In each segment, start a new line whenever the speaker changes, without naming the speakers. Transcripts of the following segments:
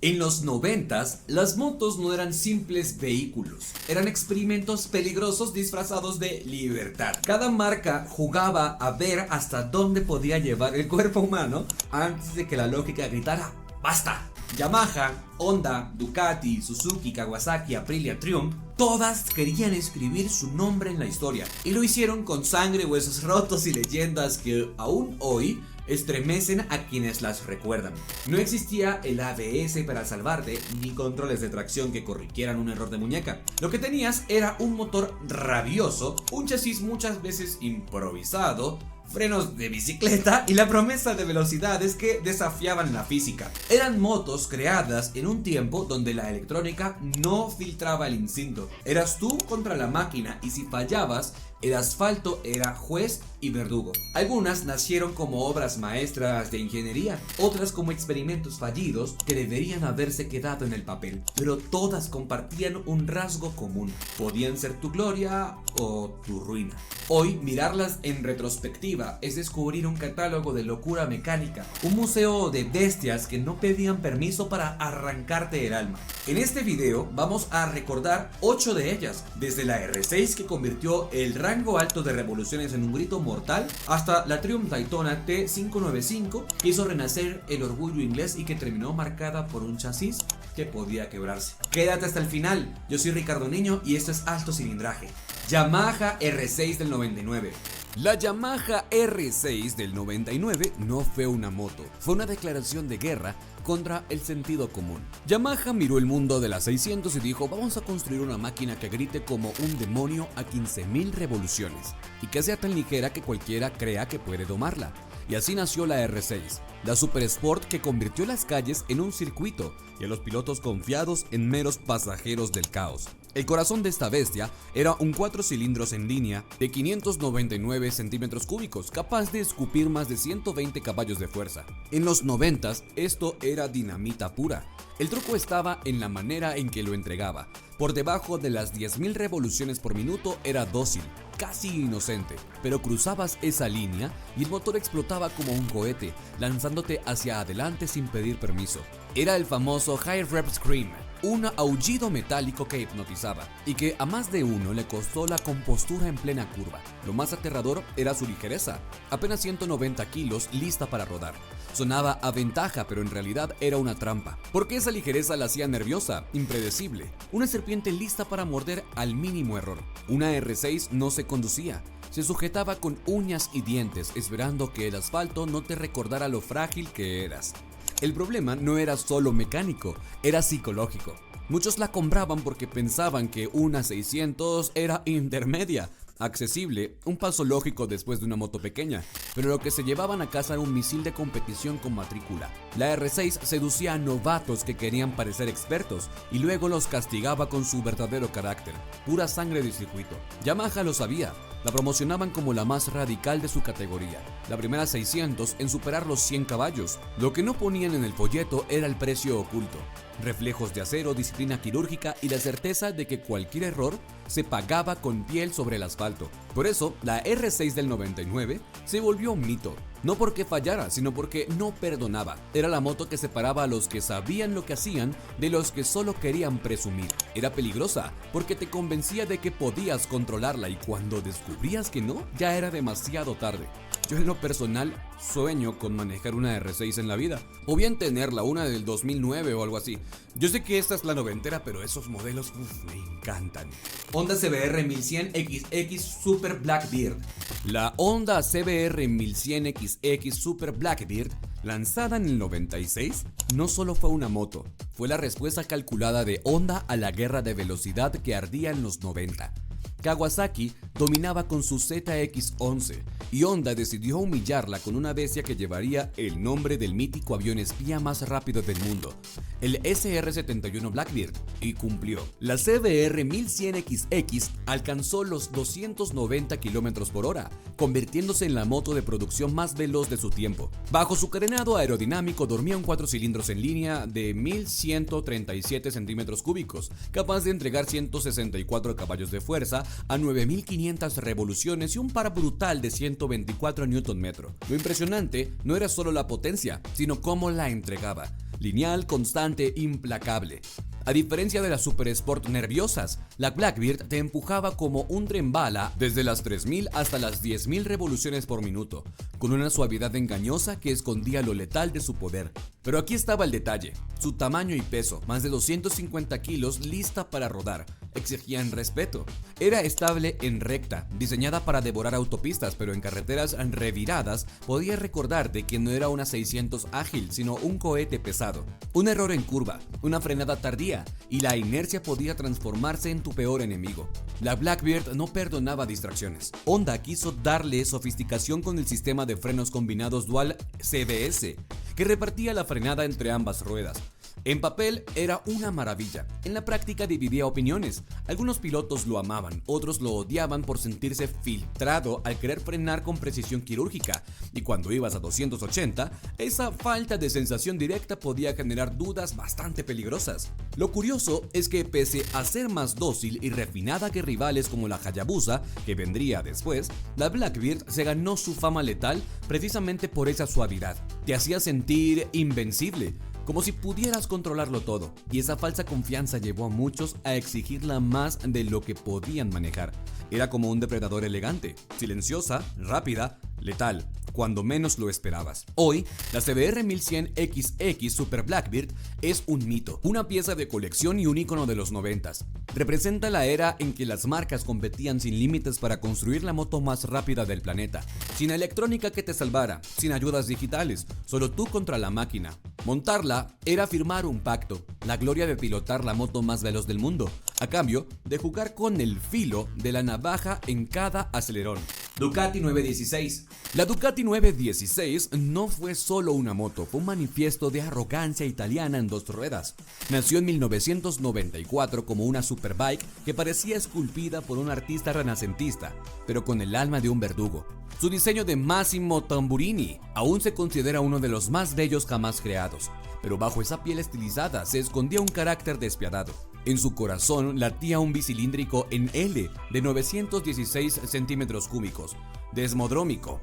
En los noventas, las motos no eran simples vehículos, eran experimentos peligrosos disfrazados de libertad. Cada marca jugaba a ver hasta dónde podía llevar el cuerpo humano antes de que la lógica gritara ¡basta! Yamaha, Honda, Ducati, Suzuki, Kawasaki, Aprilia, Triumph, todas querían escribir su nombre en la historia y lo hicieron con sangre, huesos rotos y leyendas que aún hoy estremecen a quienes las recuerdan. No existía el ABS para salvarte ni controles de tracción que corrigieran un error de muñeca. Lo que tenías era un motor rabioso, un chasis muchas veces improvisado, frenos de bicicleta y la promesa de velocidades que desafiaban la física. Eran motos creadas en un tiempo donde la electrónica no filtraba el instinto. Eras tú contra la máquina y si fallabas, el asfalto era juez y verdugo. Algunas nacieron como obras maestras de ingeniería, otras como experimentos fallidos que deberían haberse quedado en el papel, pero todas compartían un rasgo común. Podían ser tu gloria o tu ruina. Hoy, mirarlas en retrospectiva es descubrir un catálogo de locura mecánica, un museo de bestias que no pedían permiso para arrancarte el alma. En este video vamos a recordar 8 de ellas, desde la R6 que convirtió el rango alto de revoluciones en un grito mortal, hasta la Triumph Daytona T595 que hizo renacer el orgullo inglés y que terminó marcada por un chasis que podía quebrarse. Quédate hasta el final, yo soy Ricardo Niño y esto es Alto Cilindraje. Yamaha R6 del 99.
La Yamaha R6 del 99 no fue una moto, fue una declaración de guerra contra el sentido común. Yamaha miró el mundo de las 600 y dijo: vamos a construir una máquina que grite como un demonio a 15.000 revoluciones y que sea tan ligera que cualquiera crea que puede domarla. Y así nació la R6, la Super Sport que convirtió las calles en un circuito y a los pilotos confiados en meros pasajeros del caos. El corazón de esta bestia era un 4 cilindros en línea de 599 centímetros cúbicos, capaz de escupir más de 120 caballos de fuerza. En los 90s esto era dinamita pura. El truco estaba en la manera en que lo entregaba. Por debajo de las 10.000 revoluciones por minuto era dócil, casi inocente, pero cruzabas esa línea y el motor explotaba como un cohete, lanzándote hacia adelante sin pedir permiso. Era el famoso High Rev Scream, un aullido metálico que hipnotizaba y que a más de uno le costó la compostura en plena curva. Lo más aterrador era su ligereza, apenas 190 kilos lista para rodar. Sonaba a ventaja, pero en realidad era una trampa, porque esa ligereza la hacía nerviosa, impredecible, una serpiente lista para morder al mínimo error. Una R6 no se conducía, se sujetaba con uñas y dientes, esperando que el asfalto no te recordara lo frágil que eras. El problema no era solo mecánico, era psicológico. Muchos la compraban porque pensaban que una 600 era intermedia, accesible, un paso lógico después de una moto pequeña, pero lo que se llevaban a casa era un misil de competición con matrícula. La R6 seducía a novatos que querían parecer expertos y luego los castigaba con su verdadero carácter, pura sangre de circuito. Yamaha lo sabía. La promocionaban como la más radical de su categoría, la primera 600 en superar los 100 caballos. Lo que no ponían en el folleto era el precio oculto, reflejos de acero, disciplina quirúrgica y la certeza de que cualquier error se pagaba con piel sobre el asfalto. Por eso, la R6 del 99 se volvió un mito. No porque fallara, sino porque no perdonaba. Era la moto que separaba a los que sabían lo que hacían de los que solo querían presumir. Era peligrosa porque te convencía de que podías controlarla y cuando descubrías que no, ya era demasiado tarde. Yo en lo personal sueño con manejar una R6 en la vida, o bien tenerla, una del 2009 o algo así. Yo sé que esta es la noventera, pero esos modelos me encantan.
Honda CBR 1100 XX Super Blackbeard.
La Honda CBR 1100 XX Super Blackbeard, lanzada en el 96, no solo fue una moto, fue la respuesta calculada de Honda a la guerra de velocidad que ardía en los 90. Kawasaki dominaba con su ZX-11 y Honda decidió humillarla con una bestia que llevaría el nombre del mítico avión espía más rápido del mundo, el SR-71 Blackbeard, y cumplió. La CBR 1100XX alcanzó los 290 km por hora, convirtiéndose en la moto de producción más veloz de su tiempo. Bajo su carenado aerodinámico dormía un 4 cilindros en línea de 1137 centímetros cúbicos, capaz de entregar 164 caballos de fuerza a 9500 revoluciones y un par brutal de 124 Nm. Lo impresionante no era solo la potencia, sino cómo la entregaba. lineal, constante, implacable. A diferencia de las Super Sport nerviosas, la Blackbird te empujaba como un tren bala desde las 3000 hasta las 10.000 revoluciones por minuto, con una suavidad engañosa que escondía lo letal de su poder. Pero aquí estaba el detalle: su tamaño y peso, más de 250 kilos, lista para rodar, exigían respeto. Era estable en recta, diseñada para devorar autopistas, pero en carreteras reviradas podía recordarte que no era una 600 ágil, sino un cohete pesado. Un error en curva, una frenada tardía, y la inercia podía transformarse en tu peor enemigo. La Blackbird no perdonaba distracciones. Honda quiso darle sofisticación con el sistema de frenos combinados dual CBS, que repartía la frenada entre ambas ruedas. En papel era una maravilla, en la práctica dividía opiniones. Algunos pilotos lo amaban, otros lo odiaban por sentirse filtrado al querer frenar con precisión quirúrgica, y cuando ibas a 280, esa falta de sensación directa podía generar dudas bastante peligrosas. Lo curioso es que pese a ser más dócil y refinada que rivales como la Hayabusa, que vendría después, la Blackbird se ganó su fama letal precisamente por esa suavidad. Te hacía sentir invencible, como si pudieras controlarlo todo, y esa falsa confianza llevó a muchos a exigirla más de lo que podían manejar. Era como un depredador elegante, silenciosa, rápida, letal, cuando menos lo esperabas. Hoy, la CBR 1100XX Super Blackbird es un mito, una pieza de colección y un ícono de los 90s. Representa la era en que las marcas competían sin límites para construir la moto más rápida del planeta, sin electrónica que te salvara, sin ayudas digitales, solo tú contra la máquina. Montarla era firmar un pacto, la gloria de pilotar la moto más veloz del mundo, a cambio de jugar con el filo de la navaja en cada acelerón.
Ducati 916.
La Ducati 916 no fue solo una moto, fue un manifiesto de arrogancia italiana en dos ruedas. Nació en 1994 como una superbike que parecía esculpida por un artista renacentista, pero con el alma de un verdugo. Su diseño de Massimo Tamburini aún se considera uno de los más bellos jamás creados, pero bajo esa piel estilizada se escondía un carácter despiadado. En su corazón latía un bicilíndrico en L de 916 centímetros cúbicos, desmodrómico,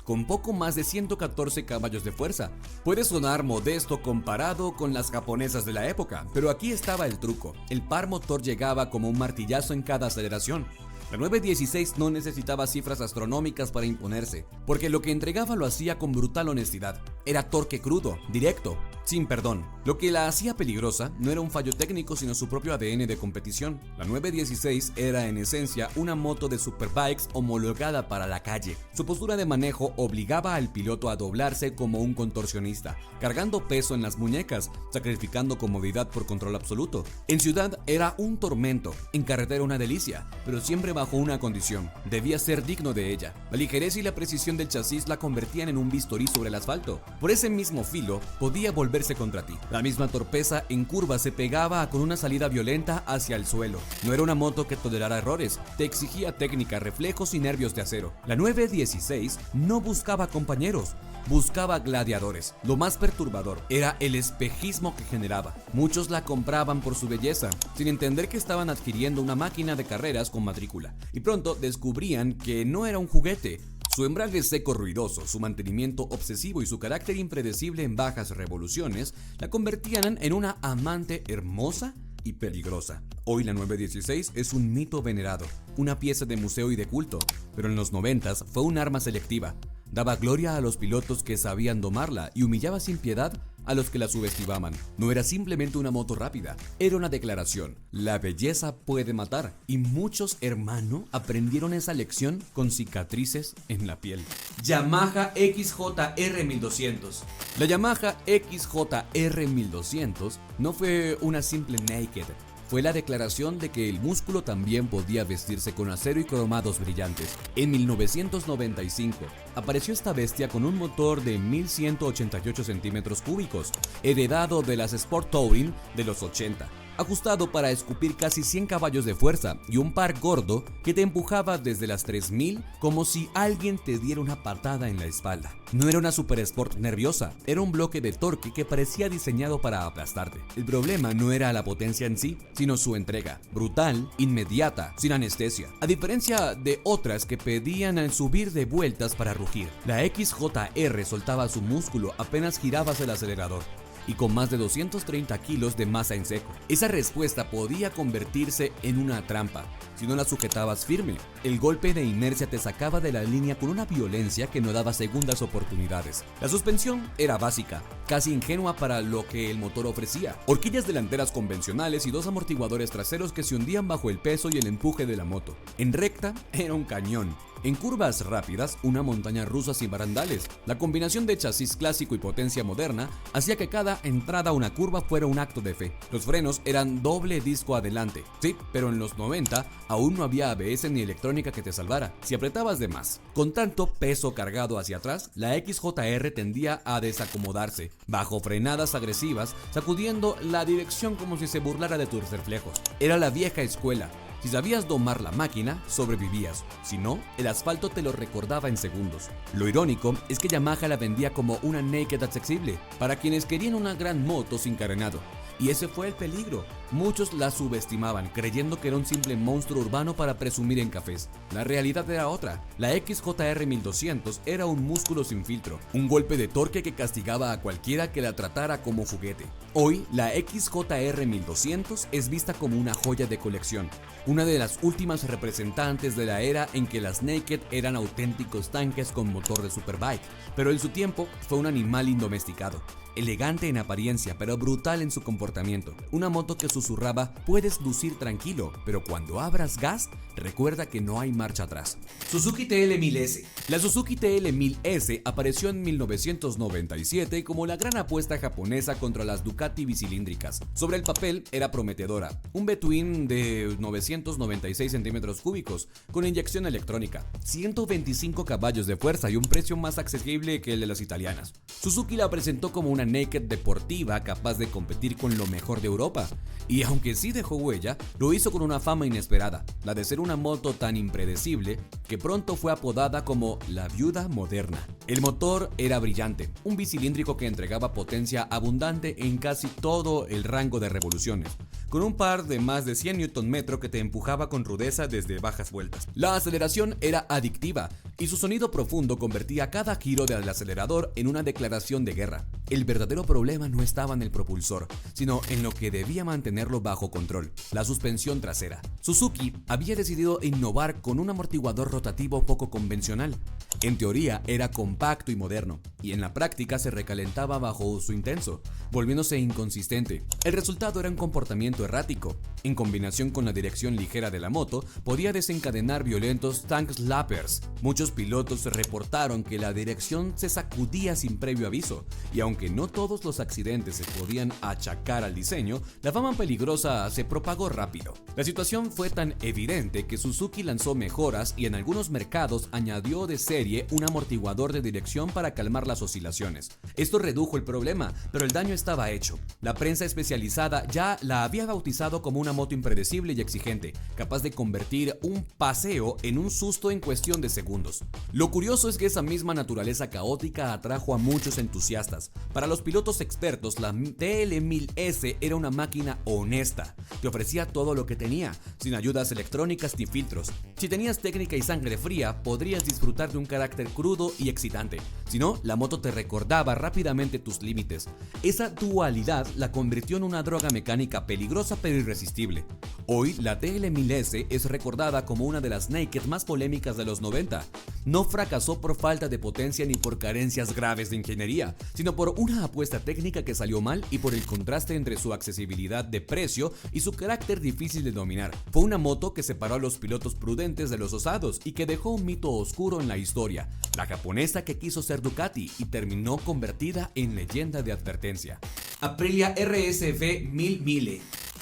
con poco más de 114 caballos de fuerza. Puede sonar modesto comparado con las japonesas de la época, pero aquí estaba el truco: el par motor llegaba como un martillazo en cada aceleración. La 916 no necesitaba cifras astronómicas para imponerse, porque lo que entregaba lo hacía con brutal honestidad. Era torque crudo, directo, sin perdón. Lo que la hacía peligrosa no era un fallo técnico, sino su propio ADN de competición. La 916 era en esencia una moto de superbikes homologada para la calle. Su postura de manejo obligaba al piloto a doblarse como un contorsionista, cargando peso en las muñecas, sacrificando comodidad por control absoluto. En ciudad era un tormento, en carretera una delicia, pero siempre bajo una condición: debía ser digno de ella. La ligereza y la precisión del chasis la convertían en un bisturí sobre el asfalto. Por ese mismo filo podía volverse contra ti. La misma torpeza en curva se pegaba con una salida violenta hacia el suelo. No era una moto que tolerara errores, te exigía técnica, reflejos y nervios de acero. La 916 no buscaba compañeros, buscaba gladiadores. Lo más perturbador era el espejismo que generaba. Muchos la compraban por su belleza, sin entender que estaban adquiriendo una máquina de carreras con matrícula, y pronto descubrían que no era un juguete. Su embrague seco ruidoso, su mantenimiento obsesivo y su carácter impredecible en bajas revoluciones la convertían en una amante hermosa y peligrosa. Hoy la 916 es un mito venerado, una pieza de museo y de culto, pero en los 90s fue un arma selectiva. Daba gloria a los pilotos que sabían domarla y humillaba sin piedad a los que la subestimaban. No era simplemente una moto rápida, era una declaración: la belleza puede matar, y muchos, hermano, aprendieron esa lección con cicatrices en la piel.
Yamaha XJR 1200.
La Yamaha XJR 1200 no fue una simple naked. Fue la declaración de que el músculo también podía vestirse con acero y cromados brillantes. En 1995 apareció esta bestia con un motor de 1188 centímetros cúbicos, heredado de las Sport Touring de los 80. Ajustado para escupir casi 100 caballos de fuerza y un par gordo que te empujaba desde las 3000 como si alguien te diera una patada en la espalda. No era una Super Sport nerviosa, era un bloque de torque que parecía diseñado para aplastarte. El problema no era la potencia en sí, sino su entrega, brutal, inmediata, sin anestesia. A diferencia de otras que pedían subir de vueltas para rugir, la XJR soltaba su músculo apenas girabas el acelerador. y con más de 230 kilos de masa en seco. Esa respuesta podía convertirse en una trampa si no la sujetabas firme. El golpe de inercia te sacaba de la línea con una violencia que no daba segundas oportunidades. La suspensión era básica, casi ingenua para lo que el motor ofrecía. Horquillas delanteras convencionales y dos amortiguadores traseros que se hundían bajo el peso y el empuje de la moto. En recta era un cañón. En curvas rápidas, una montaña rusa sin barandales. La combinación de chasis clásico y potencia moderna hacía que cada entrada a una curva fuera un acto de fe. Los frenos eran doble disco adelante. Sí, pero en los 90 aún no había ABS ni electrónica que te salvara si apretabas de más. Con tanto peso cargado hacia atrás, la XJR tendía a desacomodarse, bajo frenadas agresivas, sacudiendo la dirección como si se burlara de tus reflejos. Era la vieja escuela. Si sabías domar la máquina, sobrevivías. Si no, el asfalto te lo recordaba en segundos. Lo irónico es que Yamaha la vendía como una naked accesible, para quienes querían una gran moto sin carenado. Y ese fue el peligro. Muchos la subestimaban, creyendo que era un simple monstruo urbano para presumir en cafés. La realidad era otra. La XJR 1200 era un músculo sin filtro, un golpe de torque que castigaba a cualquiera que la tratara como juguete. Hoy, la XJR 1200 es vista como una joya de colección, una de las últimas representantes de la era en que las naked eran auténticos tanques con motor de superbike, pero en su tiempo fue un animal indomesticado. Elegante en apariencia, pero brutal en su comportamiento. Una moto que susurraba: puedes lucir tranquilo, pero cuando abras gas, recuerda que no hay marcha atrás.
Suzuki TL1000S.
La Suzuki TL1000S apareció en 1997 como la gran apuesta japonesa contra las Ducati bicilíndricas. Sobre el papel era prometedora, un B-Twin de 996 centímetros cúbicos con inyección electrónica, 125 caballos de fuerza y un precio más accesible que el de las italianas. Suzuki la presentó como una naked deportiva capaz de competir con lo mejor de Europa. Y aunque sí dejó huella, lo hizo con una fama inesperada, la de ser una moto tan impredecible que pronto fue apodada como la viuda moderna. El motor era brillante, un bicilíndrico que entregaba potencia abundante en casi todo el rango de revoluciones, con un par de más de 100 Nm que te empujaba con rudeza desde bajas vueltas. La aceleración era adictiva y su sonido profundo convertía cada giro del acelerador en una declaración de guerra. El verdadero problema no estaba en el propulsor, sino en lo que debía mantenerlo bajo control: la suspensión trasera. Suzuki había decidido innovar con un amortiguador rotativo poco convencional. En teoría era compacto y moderno, y en la práctica se recalentaba bajo uso intenso, volviéndose inconsistente. El resultado era un comportamiento errático. En combinación con la dirección ligera de la moto, podía desencadenar violentos tank slappers. Muchos pilotos reportaron que la dirección se sacudía sin previo aviso, y aunque no todos los accidentes se podían achacar al diseño, la fama peligrosa se propagó rápido. La situación fue tan evidente que Suzuki lanzó mejoras y en algunos mercados añadió de serie un amortiguador de dirección para calmar las oscilaciones. Esto redujo el problema, pero el daño estaba hecho. La prensa especializada ya la había bautizado como una moto impredecible y exigente, capaz de convertir un paseo en un susto en cuestión de segundos. Lo curioso es que esa misma naturaleza caótica atrajo a muchos entusiastas. Para los pilotos expertos, la TL1000S era una máquina honesta, que ofrecía todo lo que tenía, sin ayudas electrónicas ni filtros. Si tenías técnica y sangre fría, podrías disfrutar de un carácter crudo y excitante. Si no, la moto te recordaba rápidamente tus límites. Esa dualidad la convirtió en una droga mecánica peligrosa pero irresistible. Hoy, la TL1000S es recordada como una de las naked más polémicas de los 90. No fracasó por falta de potencia ni por carencias graves de ingeniería, sino por una apuesta técnica que salió mal y por el contraste entre su accesibilidad de precio y su carácter difícil de dominar. Fue una moto que separó a los pilotos prudentes de los osados y que dejó un mito oscuro en la historia: la japonesa que quiso ser Ducati y terminó convertida en leyenda de advertencia.
Aprilia RSV 1000.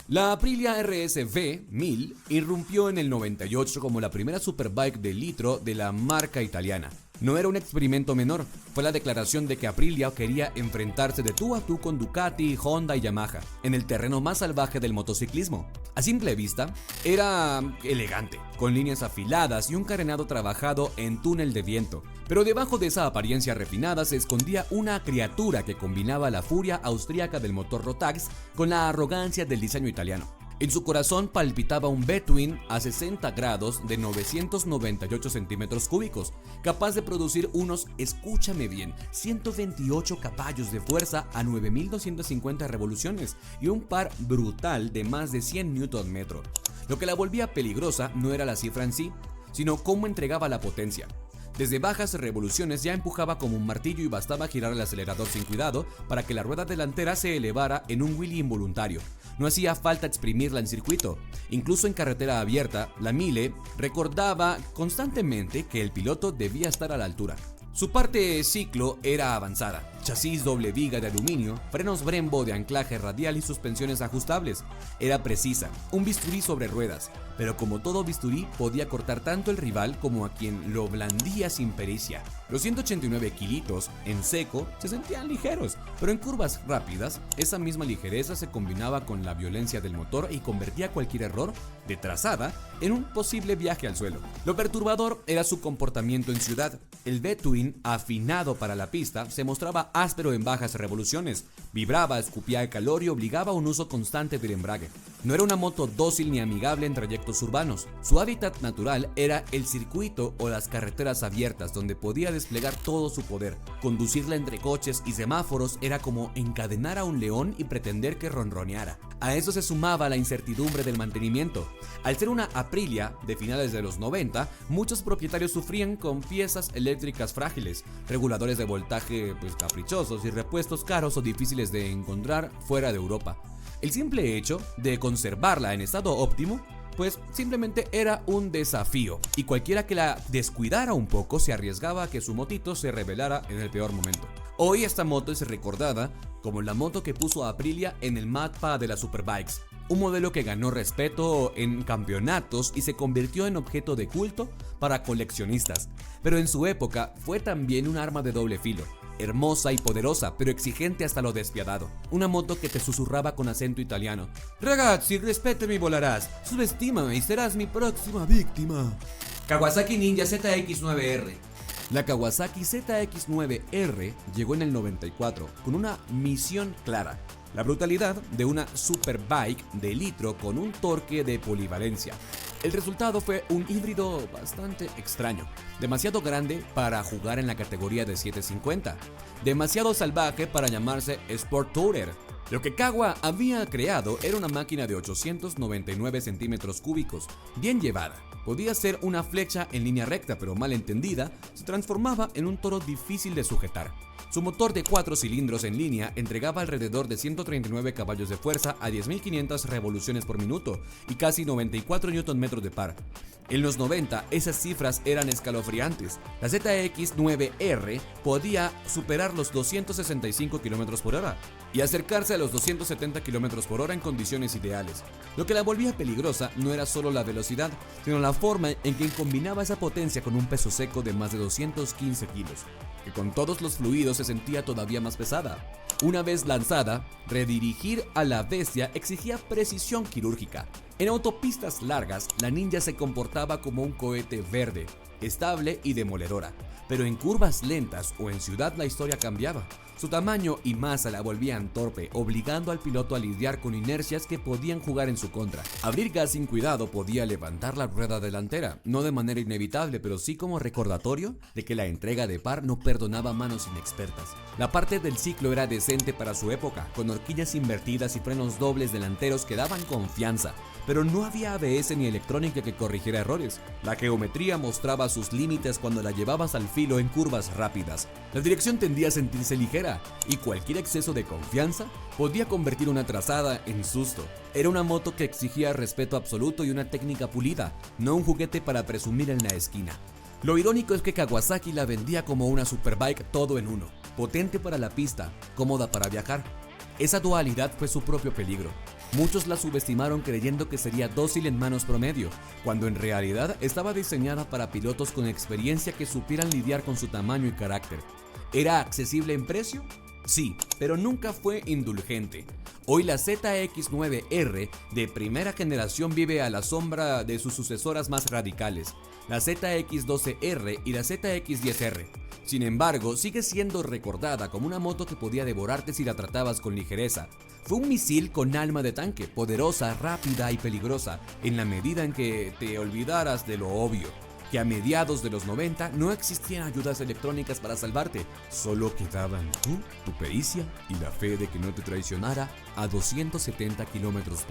La Aprilia RSV 1000 irrumpió en el 98 como la primera superbike de litro de la marca italiana. No era un experimento menor, fue la declaración de que Aprilia quería enfrentarse de tú a tú con Ducati, Honda y Yamaha, en el terreno más salvaje del motociclismo. A simple vista, era elegante, con líneas afiladas y un carenado trabajado en túnel de viento. Pero debajo de esa apariencia refinada se escondía una criatura que combinaba la furia austríaca del motor Rotax con la arrogancia del diseño italiano. En su corazón palpitaba un Between a 60 grados de 998 centímetros cúbicos, capaz de producir unos, escúchame bien, 128 caballos de fuerza a 9.250 revoluciones y un par brutal de más de 100 Nm. Lo que la volvía peligrosa no era la cifra en sí, sino cómo entregaba la potencia. Desde bajas revoluciones ya empujaba como un martillo y bastaba girar el acelerador sin cuidado para que la rueda delantera se elevara en un wheelie involuntario. No hacía falta exprimirla en circuito. Incluso en carretera abierta, la Mille recordaba constantemente que el piloto debía estar a la altura. Su parte ciclo era avanzada, chasis doble viga de aluminio, frenos Brembo de anclaje radial y suspensiones ajustables. Era precisa, un bisturí sobre ruedas, pero como todo bisturí podía cortar tanto el rival como a quien lo blandía sin pericia. Los 189 kilitos en seco se sentían ligeros, pero en curvas rápidas, esa misma ligereza se combinaba con la violencia del motor y convertía cualquier error de trazada en un posible viaje al suelo. Lo perturbador era su comportamiento en ciudad. El Between, afinado para la pista, se mostraba áspero en bajas revoluciones, vibraba, escupía calor y obligaba a un uso constante del embrague. No era una moto dócil ni amigable en trayectos urbanos. Su hábitat natural era el circuito o las carreteras abiertas, donde podía desplegar todo su poder. Conducirla entre coches y semáforos era como encadenar a un león y pretender que ronroneara. A eso se sumaba la incertidumbre del mantenimiento. Al ser una Aprilia de finales de los 90, muchos propietarios sufrían con piezas eléctricas frágiles, reguladores de voltaje caprichosos y repuestos caros o difíciles de encontrar fuera de Europa. El simple hecho de conservarla en estado óptimo pues simplemente era un desafío, y cualquiera que la descuidara un poco se arriesgaba a que su motito se revelara en el peor momento. Hoy esta moto es recordada como la moto que puso a Aprilia en el mapa de las superbikes, un modelo que ganó respeto en campeonatos y se convirtió en objeto de culto para coleccionistas, pero en su época fue también un arma de doble filo. Hermosa y poderosa, pero exigente hasta lo despiadado. Una moto que te susurraba con acento italiano: "Ragazzi, respétame y volarás. Subestímame y serás mi próxima víctima".
Kawasaki Ninja ZX9R.
La Kawasaki ZX9R llegó en el 94 con una misión clara: la brutalidad de una superbike de litro con un torque de polivalencia. El resultado fue un híbrido bastante extraño, demasiado grande para jugar en la categoría de 750, demasiado salvaje para llamarse Sport Tourer. Lo que Kawa había creado era una máquina de 899 centímetros cúbicos, bien llevada. Podía ser una flecha en línea recta, pero mal entendida, se transformaba en un toro difícil de sujetar. Su motor de 4 cilindros en línea entregaba alrededor de 139 caballos de fuerza a 10.500 revoluciones por minuto y casi 94 Nm de par. En los 90 esas cifras eran escalofriantes. La ZX9R podía superar los 265 km por hora y acercarse a los 270 km por hora en condiciones ideales. Lo que la volvía peligrosa no era solo la velocidad, sino la forma en que combinaba esa potencia con un peso seco de más de 215 kilos, que con todos los fluidos se sentía todavía más pesada. Una vez lanzada, redirigir a la bestia exigía precisión quirúrgica. En autopistas largas, la Ninja se comportaba como un cohete verde, estable y demoledora, pero en curvas lentas o en ciudad la historia cambiaba. Su tamaño y masa la volvían torpe, obligando al piloto a lidiar con inercias que podían jugar en su contra. Abrir gas sin cuidado podía levantar la rueda delantera, no de manera inevitable, pero sí como recordatorio de que la entrega de par no perdonaba manos inexpertas. La parte del ciclo era decente para su época, con horquillas invertidas y frenos dobles delanteros que daban confianza, pero no había ABS ni electrónica que corrigiera errores. La geometría mostraba sus límites cuando la llevabas al filo en curvas rápidas. La dirección tendía a sentirse ligera, y cualquier exceso de confianza podía convertir una trazada en susto. Era una moto que exigía respeto absoluto y una técnica pulida, no un juguete para presumir en la esquina. Lo irónico es que Kawasaki la vendía como una superbike todo en uno, potente para la pista, cómoda para viajar. Esa dualidad fue su propio peligro. Muchos la subestimaron creyendo que sería dócil en manos promedio, cuando en realidad estaba diseñada para pilotos con experiencia que supieran lidiar con su tamaño y carácter. ¿Era accesible en precio? Sí, pero nunca fue indulgente. Hoy la ZX9R de primera generación vive a la sombra de sus sucesoras más radicales, la ZX12R y la ZX10R. Sin embargo, sigue siendo recordada como una moto que podía devorarte si la tratabas con ligereza. Fue un misil con alma de tanque, poderosa, rápida y peligrosa, en la medida en que te olvidaras de lo obvio, que a mediados de los 90 no existían ayudas electrónicas para salvarte, solo quedaban tú, tu pericia y la fe de que no te traicionara a 270 km/h.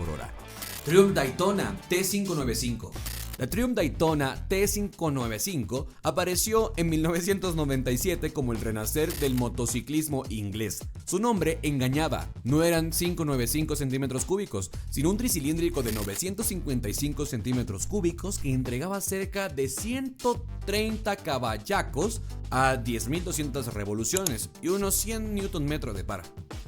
Triumph Daytona T595.
La Triumph Daytona T595 apareció en 1997 como el renacer del motociclismo inglés. Su nombre engañaba, no eran 595 centímetros cúbicos, sino un tricilíndrico de 955 centímetros cúbicos que entregaba cerca de 130 caballacos a 10.200 revoluciones y unos 100 Nm de par.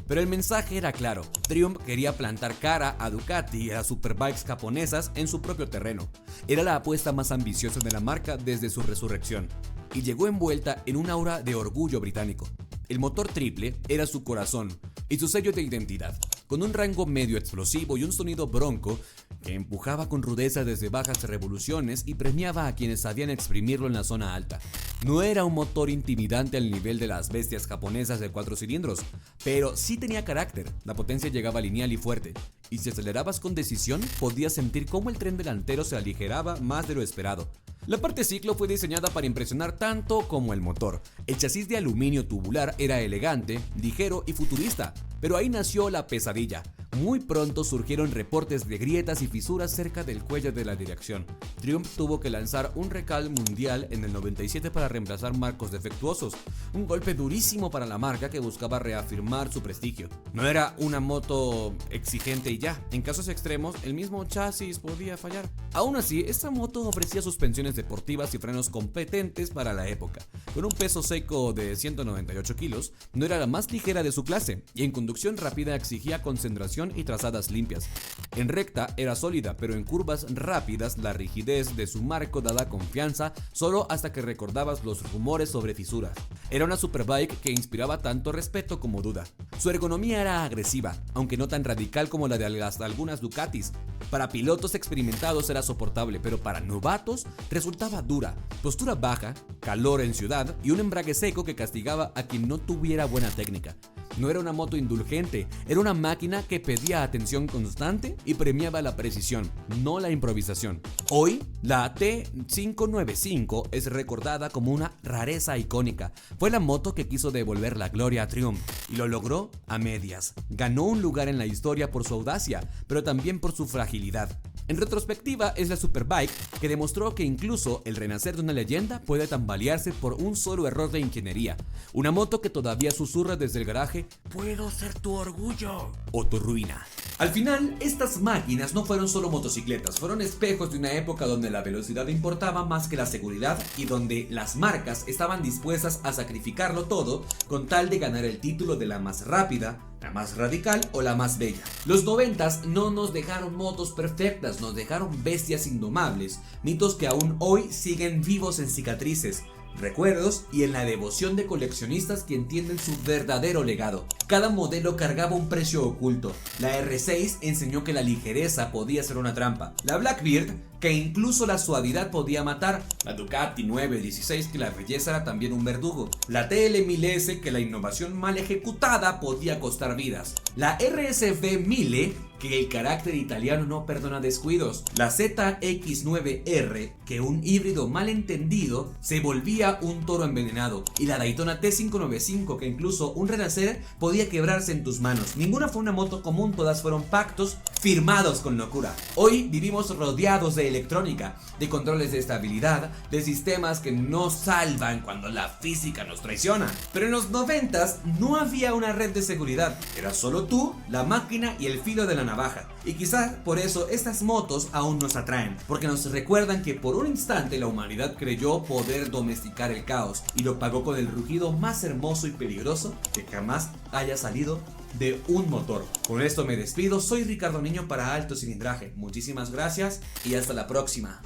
Pero el mensaje era claro, Triumph quería plantar cara a Ducati y a las superbikes japonesas en su propio terreno. Era la apuesta más ambiciosa de la marca desde su resurrección, y llegó envuelta en un aura de orgullo británico. El motor triple era su corazón y su sello de identidad, con un rango medio explosivo y un sonido bronco que empujaba con rudeza desde bajas revoluciones y premiaba a quienes sabían exprimirlo en la zona alta. No era un motor intimidante al nivel de las bestias japonesas de 4 cilindros, pero sí tenía carácter, la potencia llegaba lineal y fuerte, y si acelerabas con decisión podías sentir cómo el tren delantero se aligeraba más de lo esperado. La parte ciclo fue diseñada para impresionar tanto como el motor. El chasis de aluminio tubular era elegante, ligero y futurista, pero ahí nació la pesadilla. Muy pronto surgieron reportes de grietas y fisuras cerca del cuello de la dirección. Triumph tuvo que lanzar un recal mundial en el 97 para reemplazar marcos defectuosos, un golpe durísimo para la marca que buscaba reafirmar su prestigio. No era una moto exigente y ya, en casos extremos el mismo chasis podía fallar. Aún así, esta moto ofrecía suspensiones deportivas y frenos competentes para la época. Con un peso seco de 198 kilos, no era la más ligera de su clase, y en conducción rápida exigía concentración y trazadas limpias. En recta era sólida, pero en curvas rápidas la rigidez de su marco daba confianza solo hasta que recordabas los rumores sobre fisuras. Era una superbike que inspiraba tanto respeto como duda. Su ergonomía era agresiva, aunque no tan radical como la de algunas Ducatis. Para pilotos experimentados era soportable, pero para novatos resultaba dura. Postura baja, calor en ciudad y un embrague seco que castigaba a quien no tuviera buena técnica. No era una moto indulgente, era una máquina que pedía atención constante y premiaba la precisión, no la improvisación. Hoy, la T595 es recordada como una rareza icónica. Fue la moto que quiso devolver la gloria a Triumph, y lo logró a medias. Ganó un lugar en la historia por su audacia, pero también por su fragilidad. En retrospectiva, es la superbike que demostró que incluso el renacer de una leyenda puede tambalearse por un solo error de ingeniería. Una moto que todavía susurra desde el garaje: "Puedo ser tu orgullo o tu ruina".
Al final, estas máquinas no fueron solo motocicletas, fueron espejos de una época donde la velocidad importaba más que la seguridad y donde las marcas estaban dispuestas a sacrificarlo todo con tal de ganar el título de la más rápida, la más radical o la más bella. Los 90s no nos dejaron motos perfectas, nos dejaron bestias indomables, mitos que aún hoy siguen vivos en cicatrices, recuerdos y en la devoción de coleccionistas que entienden su verdadero legado. Cada modelo cargaba un precio oculto. La R6 enseñó que la ligereza podía ser una trampa. La Blackbeard, que incluso la suavidad podía matar. La Ducati 916, que la belleza era también un verdugo. La TL1000S, que la innovación mal ejecutada podía costar vidas. La RSV 1000, que el carácter italiano no perdona descuidos. La ZX9R, que un híbrido mal entendido se volvía un toro envenenado. Y la Daytona T595, que incluso un renacer podía quebrarse en tus manos. Ninguna fue una moto común, todas fueron pactos firmados con locura. Hoy vivimos rodeados de electrónica, de controles de estabilidad, de sistemas que nos salvan cuando la física nos traiciona. Pero en los 90s no había una red de seguridad, era solo tú, la máquina y el filo de la navaja. Y quizás por eso estas motos aún nos atraen, porque nos recuerdan que por un instante la humanidad creyó poder domesticar el caos y lo pagó con el rugido más hermoso y peligroso que jamás haya salido de un motor. Con esto me despido, soy Ricardo Niño para Alto Cilindraje. Muchísimas gracias y hasta la próxima.